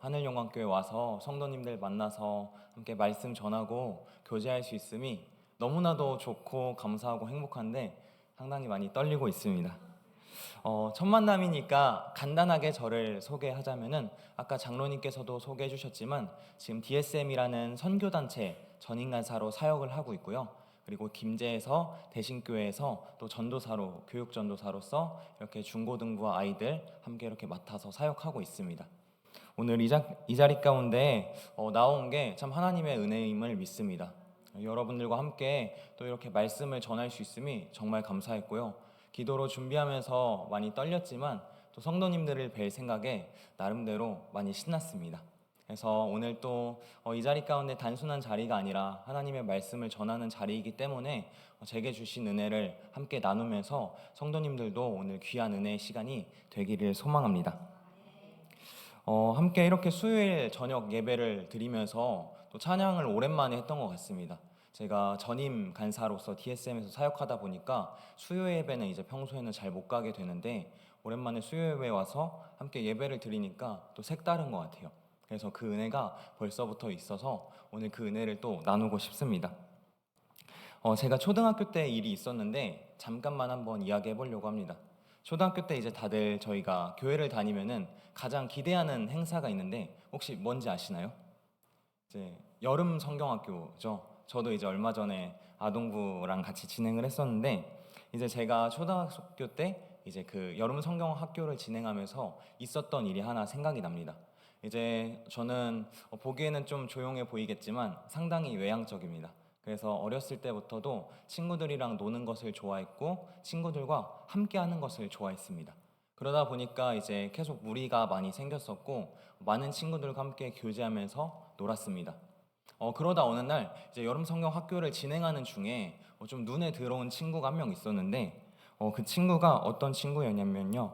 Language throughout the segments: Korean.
하늘영광교회 와서 성도님들 만나서 함께 말씀 전하고 교제할 수 있음이 너무나도 좋고 감사하고 행복한데 상당히 많이 떨리고 있습니다. 첫 만남이니까 간단하게 저를 소개하자면은 아까 장로님께서도 소개해 주셨지만 지금 DSM이라는 선교단체 전인간사로 사역을 하고 있고요. 그리고 김제에서 대신교회에서 또 전도사로 교육전도사로서 이렇게 중고등부 아이들 함께 이렇게 맡아서 사역하고 있습니다. 오늘 이 자리 가운데 나온 게 참 하나님의 은혜임을 믿습니다. 여러분들과 함께 또 이렇게 말씀을 전할 수 있음이 정말 감사했고요. 기도로 준비하면서 많이 떨렸지만 또 성도님들을 뵐 생각에 나름대로 많이 신났습니다. 그래서 오늘 또 이 자리 가운데 단순한 자리가 아니라 하나님의 말씀을 전하는 자리이기 때문에 제게 주신 은혜를 함께 나누면서 성도님들도 오늘 귀한 은혜의 시간이 되기를 소망합니다. 함께 이렇게 수요일 저녁 예배를 드리면서 또 찬양을 오랜만에 했던 것 같습니다. 제가 전임 간사로서 DSM에서 사역하다 보니까 수요 예배는 이제 평소에는 잘 못 가게 되는데 오랜만에 수요 예배에 와서 함께 예배를 드리니까 또 색다른 것 같아요. 그래서 그 은혜가 벌써부터 있어서 오늘 그 은혜를 또 나누고 싶습니다. 제가 초등학교 때 일이 있었는데 잠깐만 한번 이야기해 보려고 합니다. 초등학교 때 이제 다들 저희가 교회를 다니면은 가장 기대하는 행사가 있는데 혹시 뭔지 아시나요? 이제 여름 성경학교죠. 저도 이제 얼마 전에 아동부랑 같이 진행을 했었는데 이제 제가 초등학교 때 이제 그 여름 성경학교를 진행하면서 있었던 일이 하나 생각이 납니다. 이제 저는 보기에는 좀 조용해 보이겠지만 상당히 외향적입니다. 그래서 어렸을 때부터도 친구들이랑 노는 것을 좋아했고 친구들과 함께 하는 것을 좋아했습니다. 그러다 보니까 이제 계속 무리가 많이 생겼었고 많은 친구들과 함께 교제하면서 놀았습니다. 그러다 어느 날 이제 여름 성경 학교를 진행하는 중에 좀 눈에 들어온 친구가 한 명 있었는데 그 친구가 어떤 친구였냐면요.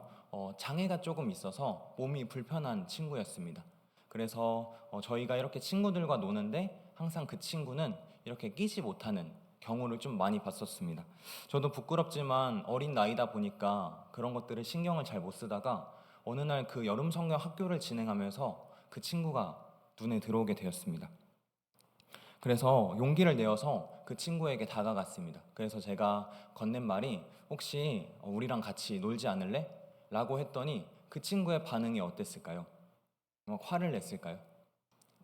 장애가 조금 있어서 몸이 불편한 친구였습니다. 그래서 저희가 이렇게 친구들과 노는데 항상 그 친구는 이렇게 끼지 못하는 경우를 좀 많이 봤었습니다. 저도 부끄럽지만 어린 나이다 보니까 그런 것들을 신경을 잘 못 쓰다가 어느 날 그 여름 성경 학교를 진행하면서 그 친구가 눈에 들어오게 되었습니다. 그래서 용기를 내어서 그 친구에게 다가갔습니다. 그래서 제가 건넨 말이 혹시 우리랑 같이 놀지 않을래? 라고 했더니 그 친구의 반응이 어땠을까요? 화를 냈을까요?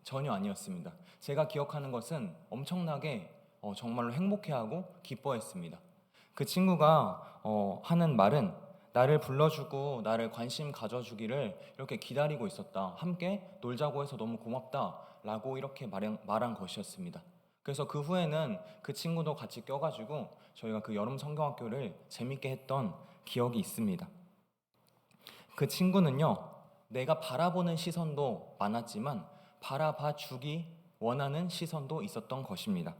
전혀 아니었습니다. 제가 기억하는 것은 엄청나게 정말로 행복해하고 기뻐했습니다. 그 친구가 하는 말은 나를 불러주고 나를 관심 가져주기를 이렇게 기다리고 있었다. 함께 놀자고 해서 너무 고맙다. 라고 이렇게 말한 것이었습니다. 그래서 그 후에는 그 친구도 같이 껴가지고 저희가 그 여름 성경학교를 재밌게 했던 기억이 있습니다. 그 친구는요, 내가 바라보는 시선도 많았지만 바라봐 주기 원하는 시선도 있었던 것입니다.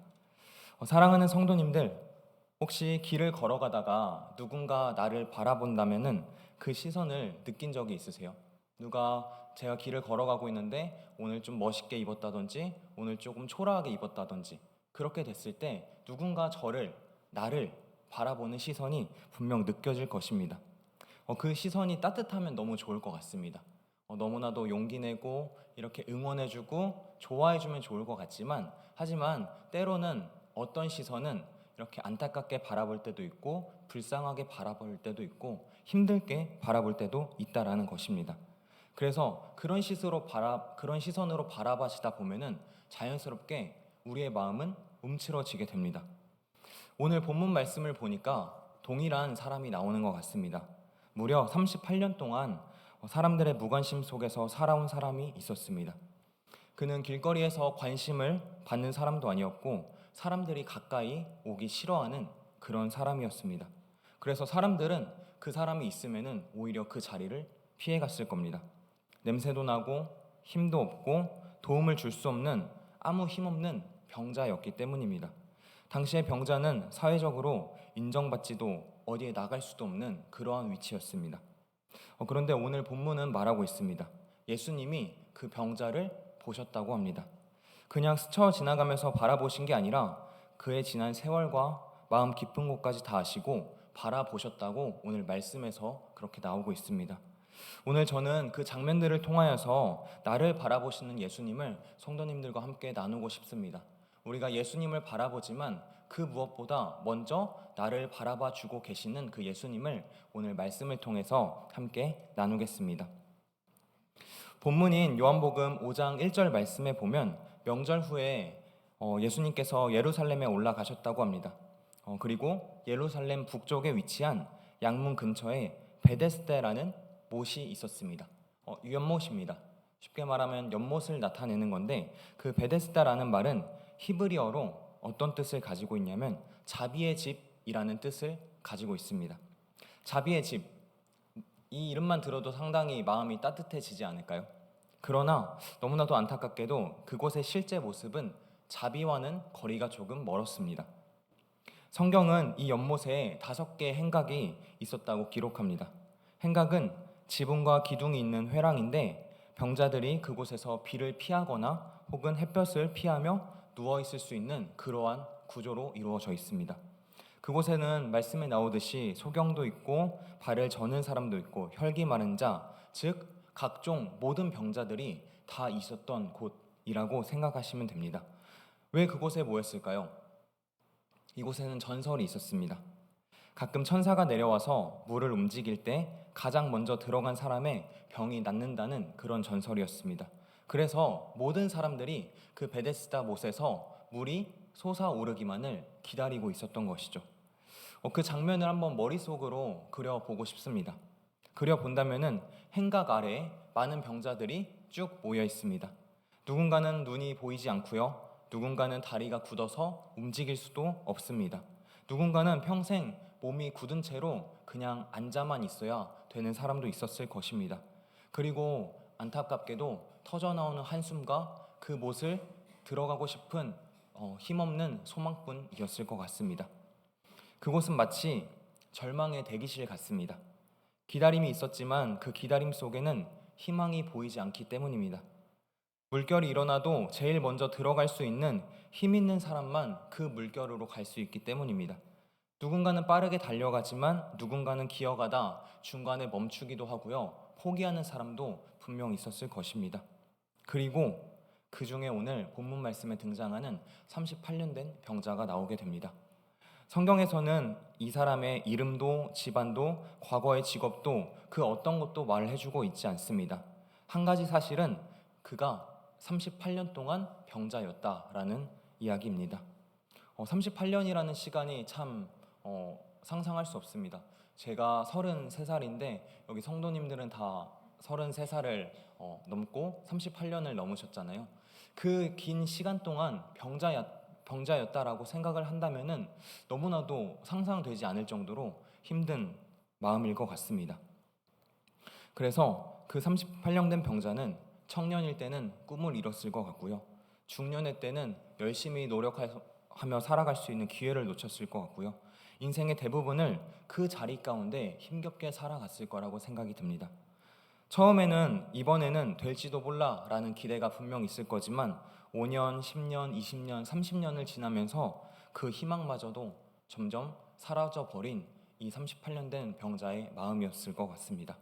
사랑하는 성도님들, 혹시 길을 걸어가다가 누군가 나를 바라본다면은 그 시선을 느낀 적이 있으세요? 누가 제가 길을 걸어가고 있는데 오늘 좀 멋있게 입었다든지 오늘 조금 초라하게 입었다든지 그렇게 됐을 때 누군가 나를 바라보는 시선이 분명 느껴질 것입니다. 그 시선이 따뜻하면 너무 좋을 것 같습니다. 너무나도 용기 내고 이렇게 응원해주고 좋아해주면 좋을 것 같지만 하지만 때로는 어떤 시선은 이렇게 안타깝게 바라볼 때도 있고 불쌍하게 바라볼 때도 있고 힘들게 바라볼 때도 있다라는 것입니다. 그래서 그런 시선으로 바라봐시다 보면은 자연스럽게 우리의 마음은 움츠러지게 됩니다. 오늘 본문 말씀을 보니까 동일한 사람이 나오는 것 같습니다. 무려 38년 동안 사람들의 무관심 속에서 살아온 사람이 있었습니다. 그는 길거리에서 관심을 받는 사람도 아니었고 사람들이 가까이 오기 싫어하는 그런 사람이었습니다. 그래서 사람들은 그 사람이 있으면은 오히려 그 자리를 피해 갔을 겁니다. 냄새도 나고 힘도 없고 도움을 줄 수 없는 아무 힘없는 병자였기 때문입니다. 당시의 병자는 사회적으로 인정받지도 어디에 나갈 수도 없는 그러한 위치였습니다. 그런데 오늘 본문은 말하고 있습니다. 예수님이 그 병자를 보셨다고 합니다. 그냥 스쳐 지나가면서 바라보신 게 아니라 그의 지난 세월과 마음 깊은 곳까지 다 아시고 바라보셨다고 오늘 말씀에서 그렇게 나오고 있습니다. 오늘 저는 그 장면들을 통하여서 나를 바라보시는 예수님을 성도님들과 함께 나누고 싶습니다. 우리가 예수님을 바라보지만 그 무엇보다 먼저 나를 바라봐 주고 계시는 그 예수님을 오늘 말씀을 통해서 함께 나누겠습니다. 본문인 요한복음 5장 1절 말씀에 보면 명절 후에 예수님께서 예루살렘에 올라가셨다고 합니다. 그리고 예루살렘 북쪽에 위치한 양문 근처에 베데스다라는 못이 있었습니다. 연못입니다. 쉽게 말하면 연못을 나타내는 건데 그 베데스다라는 말은 히브리어로 어떤 뜻을 가지고 있냐면 자비의 집이라는 뜻을 가지고 있습니다. 자비의 집, 이 이름만 들어도 상당히 마음이 따뜻해지지 않을까요? 그러나 너무나도 안타깝게도 그곳의 실제 모습은 자비와는 거리가 조금 멀었습니다. 성경은 이 연못에 5개의 행각이 있었다고 기록합니다. 행각은 지붕과 기둥이 있는 회랑인데 병자들이 그곳에서 비를 피하거나 혹은 햇볕을 피하며 누워 있을 수 있는 그러한 구조로 이루어져 있습니다. 그곳에는 말씀에 나오듯이 소경도 있고 발을 저는 사람도 있고 혈기 마른 자, 즉 각종 모든 병자들이 다 있었던 곳이라고 생각하시면 됩니다. 왜 그곳에 모였을까요? 이곳에는 전설이 있었습니다. 가끔 천사가 내려와서 물을 움직일 때 가장 먼저 들어간 사람의 병이 낫는다는 그런 전설이었습니다. 그래서 모든 사람들이 그 베데스다 못에서 물이 솟아오르기만을 기다리고 있었던 것이죠. 그 장면을 한번 머릿속으로 그려보고 싶습니다. 그려본다면은 행각 아래에 많은 병자들이 쭉 모여 있습니다. 누군가는 눈이 보이지 않고요. 누군가는 다리가 굳어서 움직일 수도 없습니다. 누군가는 평생 몸이 굳은 채로 그냥 앉아만 있어야 되는 사람도 있었을 것입니다. 그리고 안타깝게도 터져나오는 한숨과 그 못을 들어가고 싶은 힘없는 소망뿐이었을 것 같습니다. 그곳은 마치 절망의 대기실 같습니다. 기다림이 있었지만 그 기다림 속에는 희망이 보이지 않기 때문입니다. 물결이 일어나도 제일 먼저 들어갈 수 있는 힘 있는 사람만 그 물결으로 갈 수 있기 때문입니다. 누군가는 빠르게 달려가지만 누군가는 기어가다 중간에 멈추기도 하고요. 포기하는 사람도 분명 있었을 것입니다. 그리고 그 중에 오늘 본문 말씀에 등장하는 38년 된 병자가 나오게 됩니다. 성경에서는 이 사람의 이름도 집안도 과거의 직업도 그 어떤 것도 말을 해주고 있지 않습니다. 한 가지 사실은 그가 38년 동안 병자였다라는 이야기입니다. 38년이라는 시간이 참 상상할 수 없습니다. 제가 33살인데 여기 성도님들은 다 33살을 넘고 38년을 넘으셨잖아요. 그 긴 시간 동안 병자였다라고 생각을 한다면은 너무나도 상상되지 않을 정도로 힘든 마음일 것 같습니다. 그래서 그 38년 된 병자는 청년일 때는 꿈을 이뤘을 것 같고요. 중년의 때는 열심히 노력하며 살아갈 수 있는 기회를 놓쳤을 것 같고요. 인생의 대부분을 그 자리 가운데 힘겹게 살아갔을 거라고 생각이 듭니다. 처음에는 이번에는 될지도 몰라라는 기대가 분명 있을 거지만 5년, 10년, 20년, 30년을 지나면서 그 희망마저도 점점 사라져버린 이 38년 된 병자의 마음이었을 것 같습니다.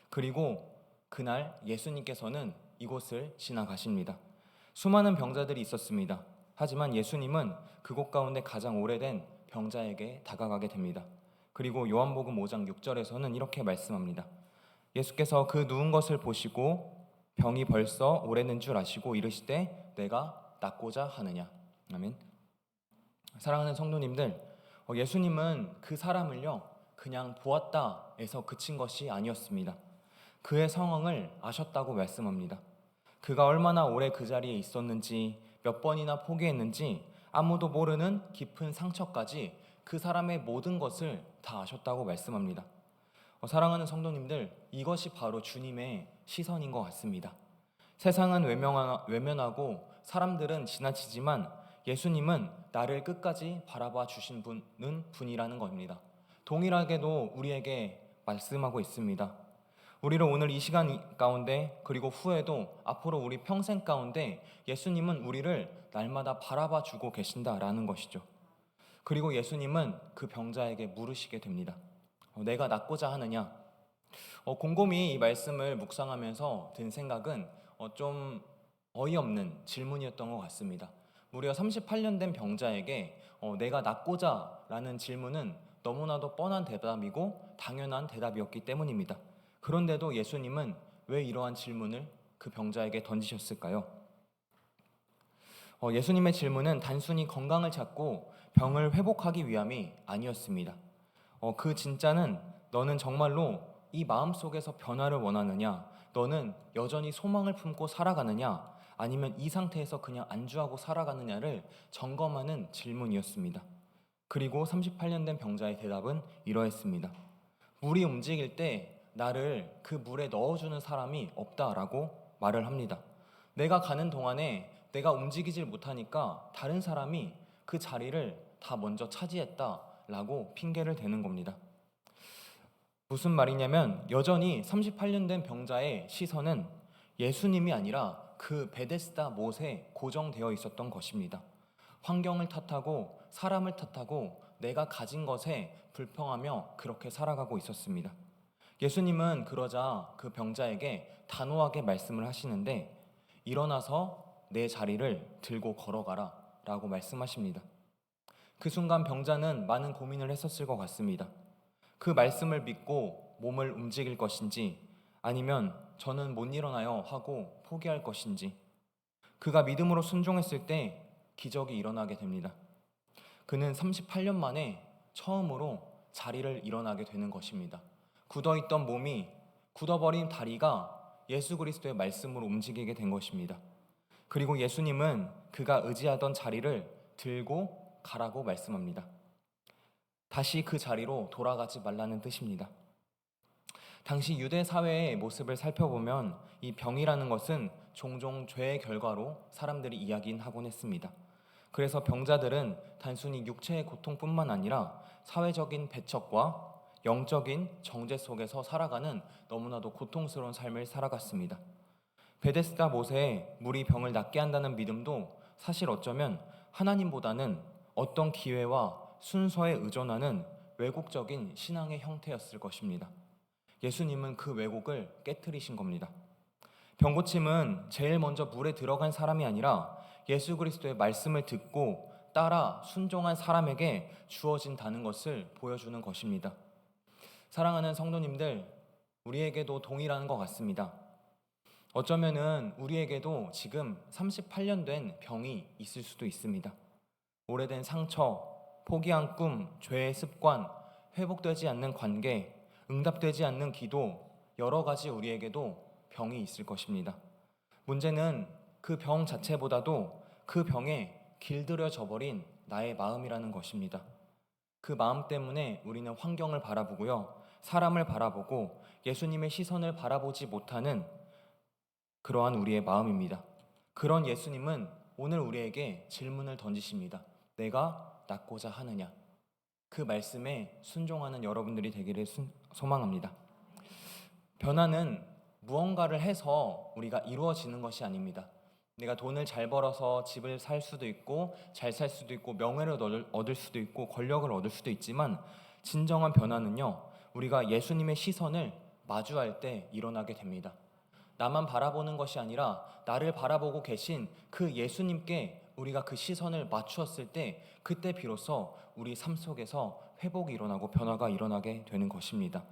그리고 그날 예수님께서는 이곳을 지나가십니다. 수많은 병자들이 있었습니다. 하지만 예수님은 그곳 가운데 가장 오래된 병자에게 다가가게 됩니다. 그리고 요한복음 5장 6절에서는 이렇게 말씀합니다. 예수께서 그 누운 것을 보시고 병이 벌써 오래된 줄 아시고 이르시되 내가 낫고자 하느냐. 아멘. 사랑하는 성도님들, 예수님은 그 사람을요 그냥 보았다에서 그친 것이 아니었습니다. 그의 상황을 아셨다고 말씀합니다. 그가 얼마나 오래 그 자리에 있었는지, 몇 번이나 포기했는지, 아무도 모르는 깊은 상처까지 그 사람의 모든 것을 다 아셨다고 말씀합니다. 사랑하는 성도님들, 이것이 바로 주님의 시선인 것 같습니다. 세상은 외면하고 사람들은 지나치지만 예수님은 나를 끝까지 바라봐 주신 분이라는 겁니다. 동일하게도 우리에게 말씀하고 있습니다. 우리를 오늘 이 시간 가운데 그리고 후에도 앞으로 우리 평생 가운데 예수님은 우리를 날마다 바라봐 주고 계신다라는 것이죠. 그리고 예수님은 그 병자에게 물으시게 됩니다. 내가 낫고자 하느냐? 곰곰이 이 말씀을 묵상하면서 든 생각은 좀 어이없는 질문이었던 것 같습니다. 무려 38년 된 병자에게 내가 낫고자 라는 질문은 너무나도 뻔한 대답이고 당연한 대답이었기 때문입니다. 그런데도 예수님은 왜 이러한 질문을 그 병자에게 던지셨을까요? 예수님의 질문은 단순히 건강을 찾고 병을 회복하기 위함이 아니었습니다. 그 진짜는 너는 정말로 이 마음 속에서 변화를 원하느냐? 너는 여전히 소망을 품고 살아가느냐? 아니면 이 상태에서 그냥 안주하고 살아가느냐를 점검하는 질문이었습니다. 그리고 38년 된 병자의 대답은 이러했습니다. 물이 움직일 때 나를 그 물에 넣어주는 사람이 없다라고 말을 합니다. 내가 가는 동안에 내가 움직이질 못하니까 다른 사람이 그 자리를 다 먼저 차지했다라고 핑계를 대는 겁니다. 무슨 말이냐면 여전히 38년 된 병자의 시선은 예수님이 아니라 그 베데스다 못에 고정되어 있었던 것입니다. 환경을 탓하고 사람을 탓하고 내가 가진 것에 불평하며 그렇게 살아가고 있었습니다. 예수님은 그러자 그 병자에게 단호하게 말씀을 하시는데 일어나서 내 자리를 들고 걸어가라 라고 말씀하십니다. 그 순간 병자는 많은 고민을 했었을 것 같습니다. 그 말씀을 믿고 몸을 움직일 것인지 아니면 저는 못 일어나요 하고 포기할 것인지 그가 믿음으로 순종했을 때 기적이 일어나게 됩니다. 그는 38년 만에 처음으로 자리를 일어나게 되는 것입니다. 굳어있던 몸이 굳어버린 다리가 예수 그리스도의 말씀으로 움직이게 된 것입니다. 그리고 예수님은 그가 의지하던 자리를 들고 가라고 말씀합니다. 다시 그 자리로 돌아가지 말라는 뜻입니다. 당시 유대 사회의 모습을 살펴보면 이 병이라는 것은 종종 죄의 결과로 사람들이 이야기하곤 했습니다. 그래서 병자들은 단순히 육체의 고통뿐만 아니라 사회적인 배척과 영적인 정죄 속에서 살아가는 너무나도 고통스러운 삶을 살아갔습니다. 베데스다 못에 물이 병을 낫게 한다는 믿음도 사실 어쩌면 하나님보다는 어떤 기회와 순서에 의존하는 왜곡적인 신앙의 형태였을 것입니다. 예수님은 그 왜곡을 깨트리신 겁니다. 병고침은 제일 먼저 물에 들어간 사람이 아니라 예수 그리스도의 말씀을 듣고 따라 순종한 사람에게 주어진다는 것을 보여주는 것입니다. 사랑하는 성도님들, 우리에게도 동일한 것 같습니다. 어쩌면은 우리에게도 지금 38년 된 병이 있을 수도 있습니다. 오래된 상처, 포기한 꿈, 죄의 습관, 회복되지 않는 관계, 응답되지 않는 기도, 여러 가지 우리에게도 병이 있을 것입니다. 문제는 그 병 자체보다도 그 병에 길들여져 버린 나의 마음이라는 것입니다. 그 마음 때문에 우리는 환경을 바라보고요, 사람을 바라보고 예수님의 시선을 바라보지 못하는 그러한 우리의 마음입니다. 그런 예수님은 오늘 우리에게 질문을 던지십니다. 내가 낫고자 하느냐? 그 말씀에 순종하는 여러분들이 되기를 소망합니다. 변화는 무언가를 해서 우리가 이루어지는 것이 아닙니다. 내가 돈을 잘 벌어서 집을 살 수도 있고 잘 살 수도 있고 명예를 얻을 수도 있고 권력을 얻을 수도 있지만 진정한 변화는요, 우리가 예수님의 시선을 마주할 때 일어나게 됩니다. 나만 바라보는 것이 아니라 나를 바라보고 계신 그 예수님께 우리가 그 시선을 맞추었을 때 그때 비로소 우리 삶 속에서 회복이 일어나고 변화가 일어나게 되는 것입니다.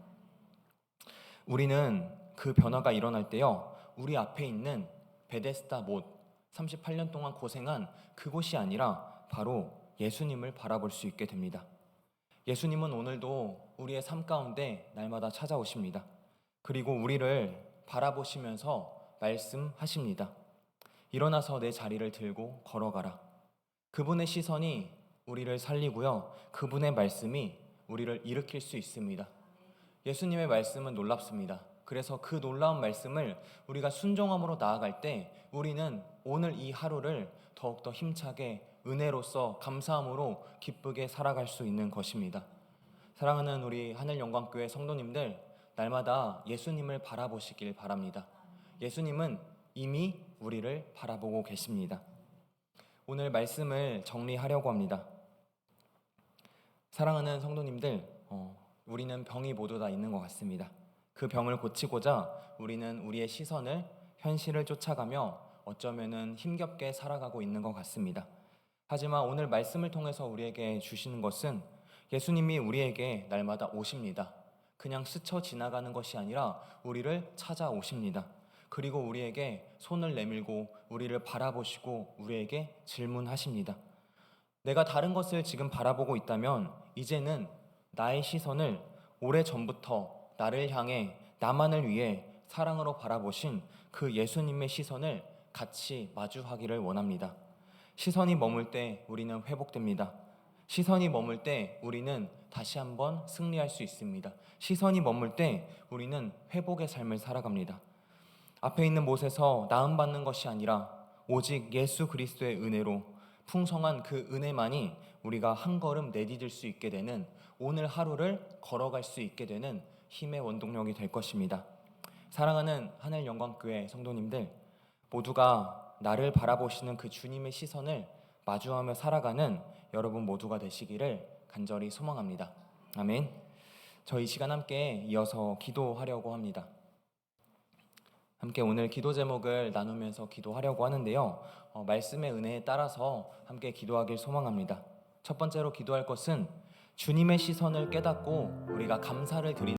우리는 그 변화가 일어날 때요, 우리 앞에 있는 베데스다 못, 38년 동안 고생한 그곳이 아니라 바로 예수님을 바라볼 수 있게 됩니다. 예수님은 오늘도 우리의 삶 가운데 날마다 찾아오십니다. 그리고 우리를 바라보시면서 말씀하십니다. 일어나서 내 자리를 들고 걸어가라. 그분의 시선이 우리를 살리고요, 그분의 말씀이 우리를 일으킬 수 있습니다. 예수님의 말씀은 놀랍습니다. 그래서 그 놀라운 말씀을 우리가 순종함으로 나아갈 때 우리는 오늘 이 하루를 더욱더 힘차게 은혜로서 감사함으로 기쁘게 살아갈 수 있는 것입니다. 사랑하는 우리 하늘영광교회 성도님들, 날마다 예수님을 바라보시길 바랍니다. 예수님은 이미 우리를 바라보고 계십니다. 오늘 말씀을 정리하려고 합니다. 사랑하는 성도님들, 우리는 병이 모두 다 있는 것 같습니다. 그 병을 고치고자 우리는 우리의 시선을 현실을 쫓아가며 어쩌면은 힘겹게 살아가고 있는 것 같습니다. 하지만 오늘 말씀을 통해서 우리에게 주시는 것은 예수님이 우리에게 날마다 오십니다. 그냥 스쳐 지나가는 것이 아니라 우리를 찾아오십니다. 그리고 우리에게 손을 내밀고 우리를 바라보시고 우리에게 질문하십니다. 내가 다른 것을 지금 바라보고 있다면 이제는 나의 시선을 오래전부터 나를 향해 나만을 위해 사랑으로 바라보신 그 예수님의 시선을 같이 마주하기를 원합니다. 시선이 머물 때 우리는 회복됩니다. 시선이 머물 때 우리는 다시 한번 승리할 수 있습니다. 시선이 머물 때 우리는 회복의 삶을 살아갑니다. 앞에 있는 못에서 나음받는 것이 아니라 오직 예수 그리스도의 은혜로 풍성한 그 은혜만이 우리가 한 걸음 내디딜 수 있게 되는, 오늘 하루를 걸어갈 수 있게 되는 힘의 원동력이 될 것입니다. 사랑하는 하늘영광교회 성도님들, 모두가 나를 바라보시는 그 주님의 시선을 마주하며 살아가는 여러분 모두가 되시기를 간절히 소망합니다. 아멘. 저희 시간 함께 이어서 기도하려고 합니다. 함께 오늘 기도 제목을 나누면서 기도하려고 하는데요. 말씀의 은혜에 따라서 함께 기도하길 소망합니다. 첫 번째로 기도할 것은 주님의 시선을 깨닫고 우리가 감사를 드리는